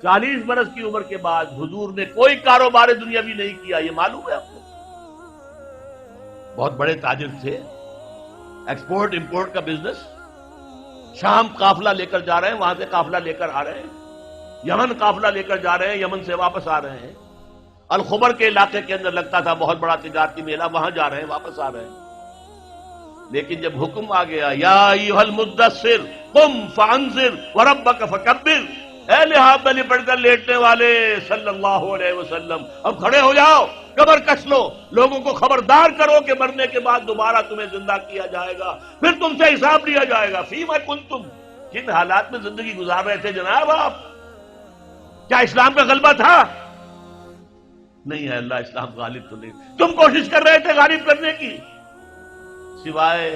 40 برس کی عمر کے بعد حضور نے کوئی کاروبار دنیاوی نہیں کیا، یہ معلوم ہے آپ کو؟ بہت بڑے تاجر تھے، ایکسپورٹ امپورٹ کا بزنس، شام قافلہ لے کر جا رہے ہیں، وہاں سے قافلہ لے کر آ رہے ہیں، یمن قافلہ لے کر جا رہے ہیں، یمن سے واپس آ رہے ہیں، الخبر کے علاقے کے اندر لگتا تھا بہت بڑا تجارتی میلہ، وہاں جا رہے ہیں، واپس آ رہے ہیں۔ لیکن جب حکم آ گیا یا ایھا المدثر قم فانذر وربک فکبر، اے لحاف میں لپٹ کر لیٹنے والے صلی اللہ علیہ وسلم، اب کھڑے ہو جاؤ، کمر کس لو، لوگوں کو خبردار کرو کہ مرنے کے بعد دوبارہ تمہیں زندہ کیا جائے گا، پھر تم سے حساب لیا جائے گا۔ فیما کنتم، کن حالات میں زندگی گزار رہے تھے جناب آپ؟ کیا اسلام کا غلبہ تھا؟ نہیں ہے اللہ، اسلام غالب تو نہیں۔ تم کوشش کر رہے تھے غالب کرنے کی، سوائے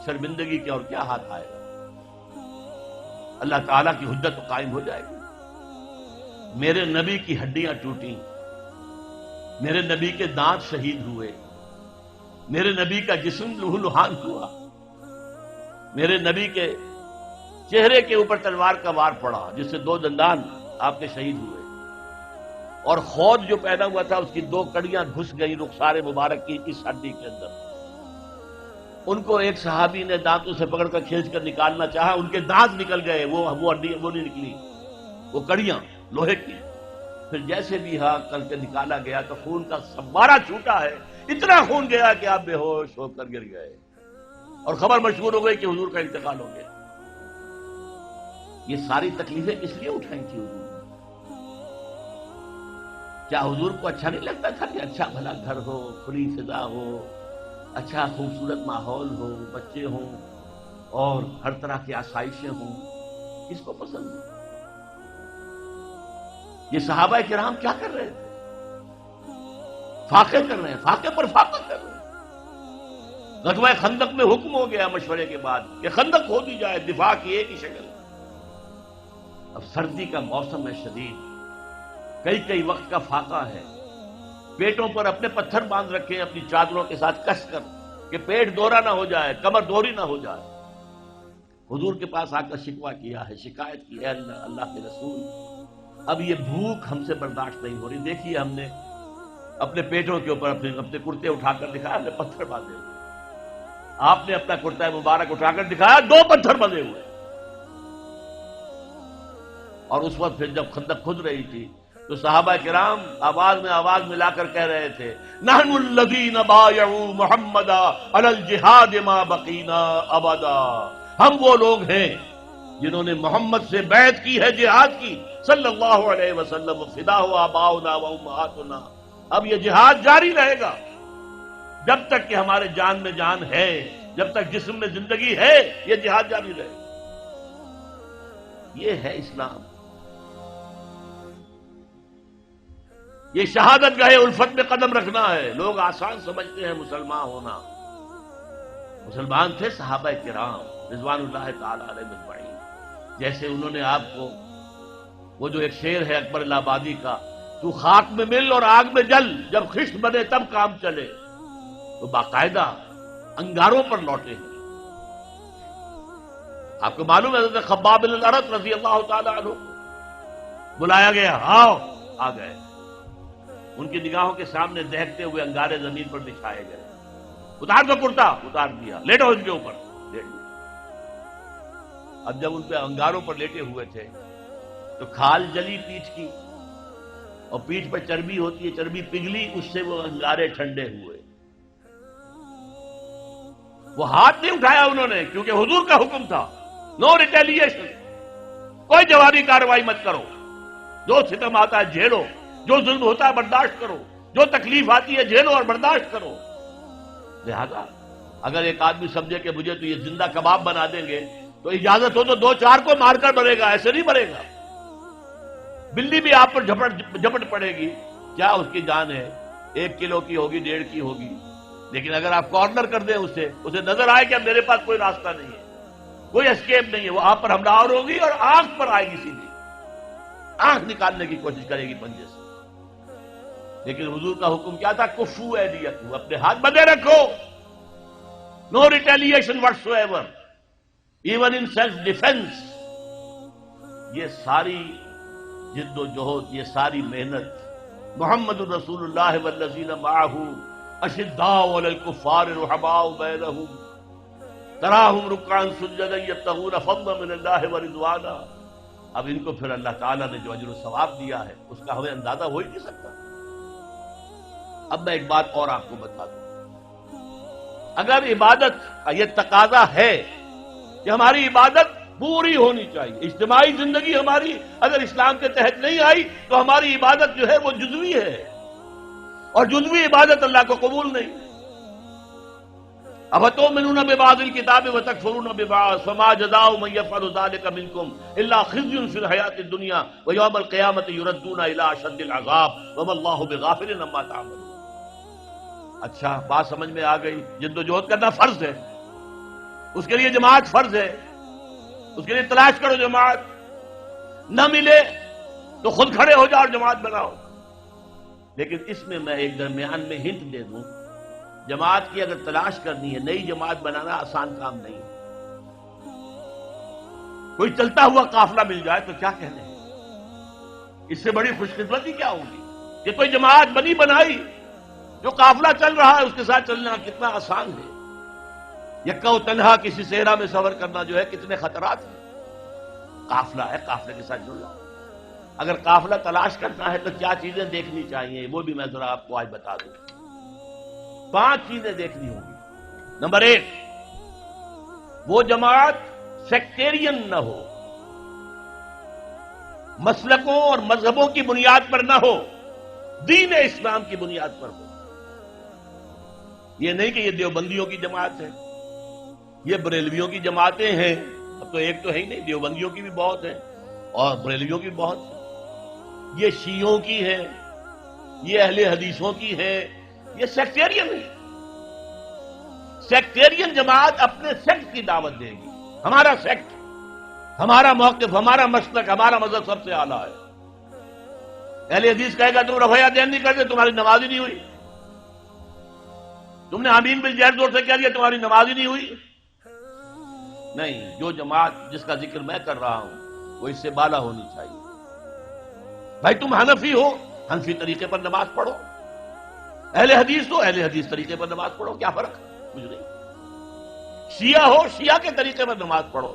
شرمندگی کے اور کیا ہاتھ آئے گا؟ اللہ تعالیٰ کی حجت تو قائم ہو جائے گی۔ میرے نبی کی ہڈیاں ٹوٹیں، میرے نبی کے دانت شہید ہوئے، میرے نبی کا جسم لہو لہان ہوا، میرے نبی کے چہرے کے اوپر تلوار کا وار پڑا جس سے 2 دندان آپ کے شہید ہوئے، اور خود جو پیدا ہوا تھا اس کی 2 کڑیاں گھس گئی رخسار مبارک کی اس ہڈی کے اندر۔ ان کو ایک صحابی نے دانتوں سے پکڑ کر کھینچ کر نکالنا چاہا، ان کے دانت نکل گئے، وہ ہڈی وہ نہیں نکلی، وہ کڑیاں لوہے کی۔ پھر جیسے بھی کر کے نکالا گیا تو خون کا فوارہ چھوٹا ہے، اتنا خون گیا کہ آپ بے ہوش ہو کر گر گئے، اور خبر مشہور ہو گئی کہ حضور کا انتقال ہو گیا۔ یہ ساری تکلیفیں کس لیے اٹھائی تھی حضور نے؟ کیا حضور کو اچھا نہیں لگتا تھا کہ اچھا بھلا گھر ہو، کھلی فضا ہو، اچھا خوبصورت ماحول ہو، بچے ہوں اور ہر طرح کی آسائشیں ہوں؟ کس کو پسند ہے؟ یہ صحابہ کرام کیا کر رہے تھے؟ فاقے کر رہے ہیں، فاقے پر فاقہ کر رہے ہیں۔ غزوہ خندق میں حکم ہو گیا مشورے کے بعد کہ خندق کھود دی جائے، دفاع کی ایک ہی شکل۔ اب سردی کا موسم ہے شدید، کئی وقت کا فاقہ ہے، پیٹوں پر اپنے پتھر باندھ رکھے ہیں اپنی چادروں کے ساتھ کس کر کہ پیٹ دورا نہ ہو جائے، کمر دوری نہ ہو جائے۔ حضور کے پاس آ کر شکوہ کیا ہے، شکایت کی ہے، اللہ کے رسول اب یہ بھوک ہم سے برداشت نہیں ہو رہی، دیکھیے ہم نے اپنے پیٹوں کے اوپر اپنے کرتے اٹھا کر دکھایا، ہم نے پتھر باندھے ہوئے، آپ نے اپنا کرتا مبارک اٹھا کر دکھایا، 2 پتھر بندھے ہوئے۔ اور اس وقت پھر جب خندق کھد رہی تھی تو صحابہ کرام آواز میں آواز ملا کر کہہ رہے تھے نحن الذین بایعوا محمدا علی الجہاد ما بقینا ابدا، ہم وہ لوگ ہیں جنہوں نے محمد سے بیعت کی ہے جہاد کی صلی اللہ علیہ وسلم، فدا ہو آباؤنا و امہاتنا، اب یہ جہاد جاری رہے گا جب تک کہ ہمارے جان میں جان ہے، جب تک جسم میں زندگی ہے، یہ جہاد جاری رہے گا۔ یہ ہے اسلام، یہ شہادت گاہ الفت میں قدم رکھنا ہے۔ لوگ آسان سمجھتے ہیں مسلمان ہونا، مسلمان تھے صحابہ کرام رضوان اللہ تعالی علیہ مجمعین، جیسے انہوں نے آپ کو وہ جو ایک شعر ہے اکبر الہ آبادی کا، تو خاک میں مل اور آگ میں جل، جب خشت بنے تب کام چلے، تو باقاعدہ انگاروں پر لوٹے ہیں۔ آپ کو معلوم ہے حضرت خباب بن الارت رضی اللہ تعالی عنہ بلایا گیا، آؤ، آ گئے، ان کی نگاہوں کے سامنے دہکتے ہوئے انگارے زمین پر بچھائے گئے، اتار دو کرتا، اتار دیا، لیٹو ان کے اوپر، لیٹ دیا۔ اب جب ان پہ انگاروں پر لیٹے ہوئے تھے تو کھال جلی پیٹھ کی، اور پیٹھ پر چربی ہوتی ہے، چربی پگھلی، اس سے وہ انگارے ٹھنڈے ہوئے۔ وہ ہاتھ نہیں اٹھایا انہوں نے، کیونکہ حضور کا حکم تھا نو ریٹیلیشن، کوئی جوابی کارروائی مت کرو، جو ستم آتا ہے جھیلو، جو ظلم ہوتا ہے برداشت کرو، جو تکلیف آتی ہے جھیلو اور برداشت کرو۔ لہذا اگر ایک آدمی سمجھے کہ مجھے تو یہ زندہ کباب بنا دیں گے تو اجازت ہو تو 2-4 کو مار کر مرے گا، ایسے نہیں مرے گا۔ بلی بھی آپ پر جھپٹ پڑے گی، کیا اس کی جان ہے، 1 کلو کی ہوگی، 1.5 کی ہوگی، لیکن اگر آپ کارنر کر دیں اسے نظر آئے کہ اب میرے پاس کوئی راستہ نہیں ہے، کوئی اسکیپ نہیں ہے، وہ آپ پر حملہ آور ہوگی اور آنکھ پر آئے گی، سیدھی آنکھ نکالنے کی کوشش کرے گی پنجے سے۔ لیکن حضور کا حکم کیا تھا؟ کفو ایدیکم، اپنے ہاتھ بندھے رکھو، no retaliation whatsoever, even in self defence. یہ ساری جد و جہد، یہ ساری محنت، محمد الرسول اللہ والذین معہ اشداء علی الکفار رحماء بینہم تراہم رکعا سجدا یبتغون فضلا من اللہ ورضوانا. اب ان کو پھر اللہ تعالیٰ نے جو اجر و ثواب دیا ہے اس کا ہمیں اندازہ ہو ہی نہیں سکتا. اب میں ایک بات اور آپ کو بتا دوں، اگر عبادت کا یہ تقاضا ہے کہ ہماری عبادت پوری ہونی چاہیے، اجتماعی زندگی ہماری اگر اسلام کے تحت نہیں آئی تو ہماری عبادت جو ہے وہ جزوی ہے، اور جزوی عبادت اللہ کو قبول نہیں. افتؤمنون ببعض الکتاب وتکفرون ببعض فما جزاء من یفعل ذلک منکم الا خزی فی الحیاۃ الدنیا ویوم القیامۃ یردون الی اشد العذاب وما اللہ بغافل عما تعملون. اچھا بات سمجھ میں آ گئی. جد و جہد کرنا فرض ہے، اس کے لیے جماعت فرض ہے، اس کے لیے تلاش کرو جماعت، نہ ملے تو خود کھڑے ہو جاؤ اور جماعت بناؤ. لیکن اس میں میں ایک درمیان میں ہنٹ دے دوں، جماعت کی اگر تلاش کرنی ہے، نئی جماعت بنانا آسان کام نہیں. کوئی چلتا ہوا قافلہ مل جائے تو کیا کہنے ہیں، اس سے بڑی خوش قسمتی کیا ہوگی کہ کوئی جماعت بنی بنائی، جو قافلہ چل رہا ہے اس کے ساتھ چلنا کتنا آسان ہے. یکا و تنہا کسی صحرا میں سفر کرنا جو ہے کتنے خطرات ہیں. قافلہ ہے، قافلے کے ساتھ جڑنا. اگر قافلہ تلاش کرنا ہے تو کیا چیزیں دیکھنی چاہیے وہ بھی میں ذرا آپ کو آج بتا دوں. 5 چیزیں دیکھنی ہوں گی. نمبر 1، وہ جماعت سیکٹیرین نہ ہو، مسلکوں اور مذہبوں کی بنیاد پر نہ ہو، دین اسلام کی بنیاد پر ہو. یہ نہیں کہ یہ دیوبندیوں کی جماعت ہے، یہ بریلویوں کی جماعتیں ہیں. اب تو ایک تو ہے ہی نہیں، دیوبندیوں کی بھی بہت ہیں اور بریلویوں کی بہت ہیں. یہ شیعوں کی ہے، یہ اہل حدیثوں کی ہے، یہ سیکٹیرین ہے. سیکٹیرین جماعت اپنے سیکٹ کی دعوت دے گی. ہمارا سیکٹ، ہمارا موقف، ہمارا مسلک، ہمارا مذہب سب سے اعلیٰ ہے. اہل حدیث کہے گا تم رفع دین نہیں کرتے، تمہاری نماز ہی نہیں ہوئی. تم نے آمین بالجہر زور سے کہہ دیا، تمہاری نماز ہی نہیں ہوئی. نہیں، جو جماعت جس کا ذکر میں کر رہا ہوں وہ اس سے بالا ہونی چاہیے. بھائی تم حنفی ہو، حنفی طریقے پر نماز پڑھو. اہل حدیث ہو، اہل حدیث طریقے پر نماز پڑھو. کیا فرق ہے؟ کچھ نہیں. شیعہ ہو، شیعہ کے طریقے پر نماز پڑھو.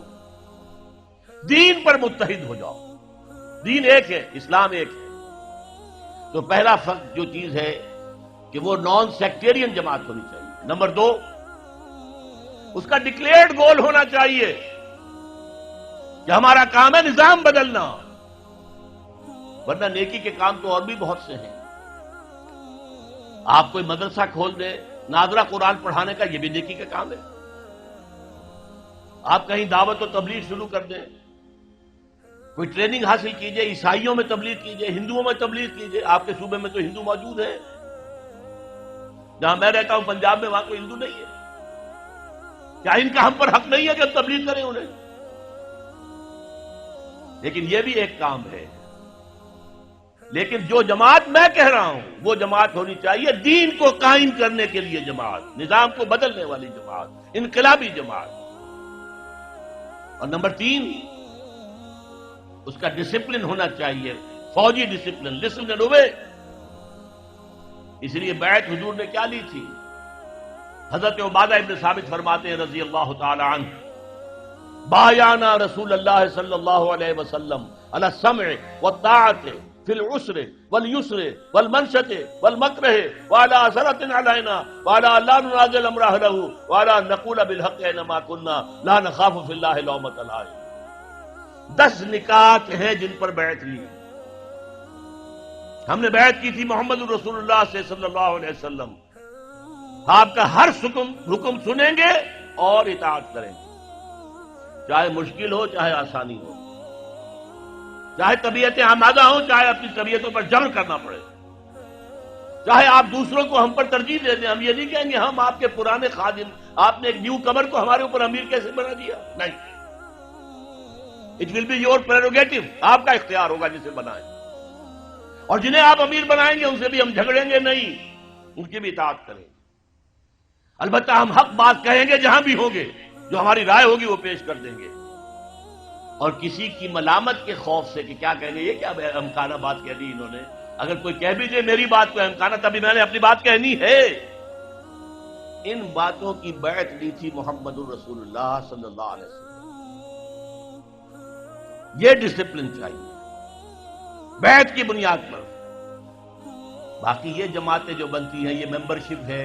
دین پر متحد ہو جاؤ. دین ایک ہے، اسلام ایک ہے. تو پہلا فرق جو چیز ہے کہ وہ نان سیکٹیرین جماعت ہونی چاہیے. نمبر 2، اس کا ڈکلیئرڈ گول ہونا چاہیے کہ ہمارا کام ہے نظام بدلنا. ورنہ نیکی کے کام تو اور بھی بہت سے ہیں. آپ کوئی مدرسہ کھول دیں، ناظرہ قرآن پڑھانے کا، یہ بھی نیکی کا کام ہے. آپ کہیں دعوت و تبلیغ شروع کر دیں، کوئی ٹریننگ حاصل کیجئے، عیسائیوں میں تبلیغ کیجئے، ہندوؤں میں تبلیغ کیجئے. آپ کے صوبے میں تو ہندو موجود ہیں، جہاں میں رہتا ہوں پنجاب میں، وہاں کوئی ہندو نہیں ہے. کیا ان کا ہم پر حق نہیں ہے کہ ہم تبلیغ کریں انہیں؟ لیکن یہ بھی ایک کام ہے. لیکن جو جماعت میں کہہ رہا ہوں وہ جماعت ہونی چاہیے دین کو قائم کرنے کے لیے جماعت، نظام کو بدلنے والی جماعت، انقلابی جماعت. اور نمبر 3، اس کا ڈسپلن ہونا چاہیے، فوجی ڈسپلن. Listen and obey. اس لیے بیعت حضور نے کیا لی تھی؟ حضرت عبادہ ابن ثابت فرماتے ہیں رضی اللہ تعالی عنہ، بایعنا رسول اللہ صلی اللہ علیہ وسلم علی السمع والطاعۃ فی العسر والیسر والمنشط والمکرہ وعلی اثرۃ علینا وعلی لا ننازل امرہ لہ وعلی نقول بالحق اینما کنا لا نخاف فی اللہ لومۃ لائم. 10 نکات ہیں جن پر بیعت لی. ہم نے بیعت کی تھی محمد رسول اللہ سے صلی اللہ علیہ وسلم. آپ کا ہر حکم سنیں گے اور اطاعت کریں گے، چاہے مشکل ہو چاہے آسانی ہو، چاہے طبیعتیں آمادہ ہوں چاہے اپنی طبیعتوں پر جبر کرنا پڑے، چاہے آپ دوسروں کو ہم پر ترجیح دے دیں. ہم یہ نہیں کہیں گے ہم آپ کے پرانے خادم، آپ نے ایک نیو کمر کو ہمارے اوپر امیر کیسے بنا دیا. نہیں، it will be your prerogative. آپ کا اختیار ہوگا جسے بنائیں، اور جنہیں آپ امیر بنائیں گے ان سے بھی ہم جھگڑیں گے نہیں، ان کی بھی اطاعت کریں گے. البتہ ہم حق بات کہیں گے جہاں بھی ہوں گے، جو ہماری رائے ہوگی وہ پیش کر دیں گے. اور کسی کی ملامت کے خوف سے کہ کیا کہیں گے، یہ کیا احمقانہ بات کہہ دی انہوں نے، اگر کوئی کہہ بھی دے میری بات کو احمقانہ، تبھی میں نے اپنی بات کہنی ہے۔ ان باتوں کی بیعت لی تھی محمد الرسول اللہ صلی اللہ علیہ وسلم۔ یہ ڈسپلن چاہیے بیعت کی بنیاد پر۔ باقی یہ جماعتیں جو بنتی ہیں، یہ ممبرشپ ہے،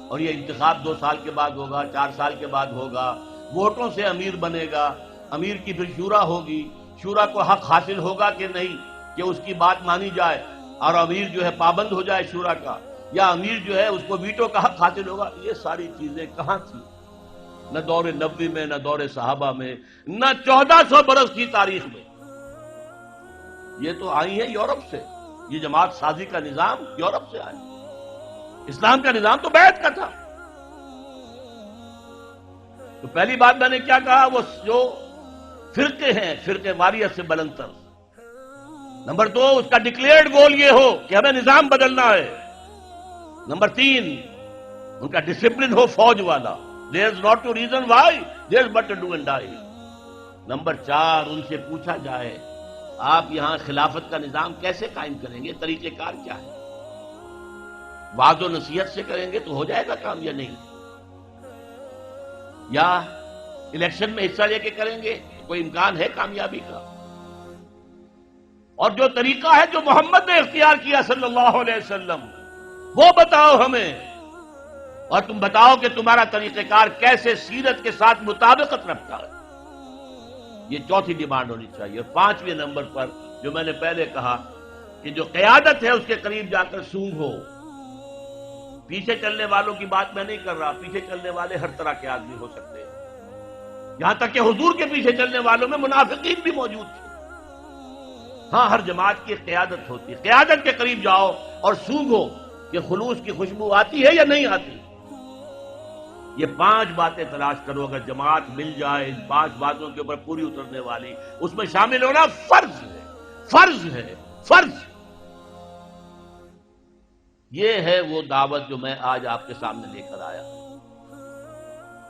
اور یہ انتخاب 2 سال کے بعد ہوگا، 4 سال کے بعد ہوگا، ووٹوں سے امیر بنے گا، امیر کی پھر شورا ہوگی، شورا کو حق حاصل ہوگا کہ نہیں کہ اس کی بات مانی جائے اور امیر جو ہے پابند ہو جائے شورا کا، یا امیر جو ہے اس کو ویٹو کا حق حاصل ہوگا۔ یہ ساری چیزیں کہاں تھیں؟ نہ دور نبوی میں، نہ دور صحابہ میں، نہ 1400 برس کی تاریخ میں۔ یہ تو آئی ہے یورپ سے، یہ جماعت سازی کا نظام یورپ سے آیا۔ اسلام کا نظام تو بیعت کا تھا۔ تو پہلی بات میں نے کیا کہا، وہ جو فرقے ہیں، فرقے واریت سے بلند تر۔ نمبر 2، اس کا ڈکلیئرڈ گول یہ ہو کہ ہمیں نظام بدلنا ہے۔ نمبر 3، ان کا ڈسپلن ہو فوج والا، there is not to reason why, there is but to do and die۔ Number 4، ان سے پوچھا جائے آپ یہاں خلافت کا نظام کیسے قائم کریں گے، طریقہ کار کیا ہے؟ وعظ و نصیحت سے کریں گے تو ہو جائے گا کام یا نہیں؟ یا الیکشن میں حصہ لے کے کریں گے، کوئی امکان ہے کامیابی کا؟ اور جو طریقہ ہے جو محمد نے اختیار کیا صلی اللہ علیہ وسلم، وہ بتاؤ ہمیں، اور تم بتاؤ کہ تمہارا طریقہ کار کیسے سیرت کے ساتھ مطابقت رکھتا ہے۔ یہ چوتھی ڈیمانڈ ہونی چاہیے۔ اور 5ویں نمبر پر جو میں نے پہلے کہا کہ جو قیادت ہے اس کے قریب جا کر سونگ ہو۔ پیچھے چلنے والوں کی بات میں نہیں کر رہا، پیچھے چلنے والے ہر طرح کے آدمی ہو سکتے ہیں، یہاں تک کہ حضور کے پیچھے چلنے والوں میں منافقین بھی موجود تھے۔ ہاں، ہر جماعت کی قیادت ہوتی ہے، قیادت کے قریب جاؤ اور سونگھو کہ خلوص کی خوشبو آتی ہے یا نہیں آتی۔ یہ 5 باتیں تلاش کرو، اگر جماعت مل جائے ان 5 باتوں کے اوپر پوری اترنے والی، اس میں شامل ہونا فرض ہے، فرض ہے، فرض۔ یہ ہے وہ دعوت جو میں آج آپ کے سامنے لے کر آیا،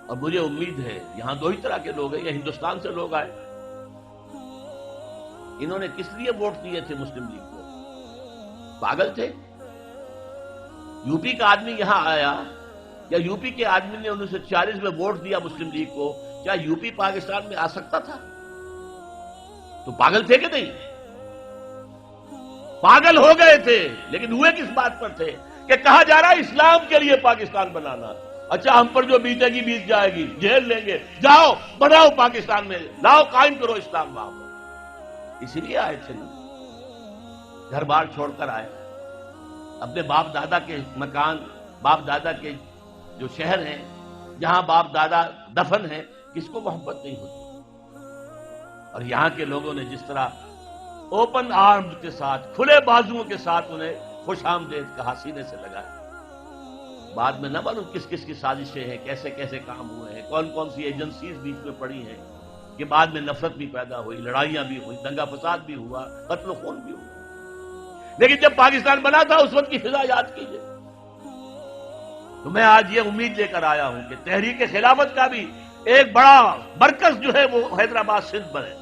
اور مجھے امید ہے یہاں 2 ہی طرح کے لوگ ہیں، یا ہندوستان سے لوگ آئے۔ انہوں نے کس لیے ووٹ دیے تھے مسلم لیگ کو؟ پاگل تھے؟ یو پی کا آدمی یہاں آیا، یا یو پی کے آدمی نے 1940 میں ووٹ دیا مسلم لیگ کو، کیا یو پی پاکستان میں آ سکتا تھا؟ تو پاگل تھے کہ نہیں؟ پاگل ہو گئے تھے، لیکن ہوئے کس بات پر تھے کہ کہا جا رہا ہے اسلام کے لیے پاکستان بنانا۔ اچھا، ہم پر جو بیتے گی بیت جائے گی، جیل لیں گے، جاؤ بناؤ پاکستان میں، لاؤ قائم کرو اسلام وہاں پر۔ اسی لیے آئے تھے، گھر بار چھوڑ کر آئے، اپنے باپ دادا کے مکان، باپ دادا کے جو شہر ہیں جہاں باپ دادا دفن ہیں، کس کو محبت نہیں ہوتی؟ اور یہاں کے لوگوں نے جس طرح اوپن آرمز کے ساتھ، کھلے بازوؤں کے ساتھ انہیں خوش آمدید کہا، سینے سے لگایا۔ بعد میں نہ معلوم کس کس کی سازشیں ہیں، کیسے کیسے کام ہوئے ہیں، کون کون سی ایجنسیز بیچ میں پڑی ہیں، کہ بعد میں نفرت بھی پیدا ہوئی، لڑائیاں بھی ہوئی، دنگا فساد بھی ہوا، قتل و خون بھی ہوا۔ لیکن جب پاکستان بنا تھا اس وقت کی فضا یاد کیجئے۔ تو میں آج یہ امید لے کر آیا ہوں کہ تحریک خلافت کا بھی ایک بڑا مرکز جو ہے وہ حیدرآباد سندھ بنے۔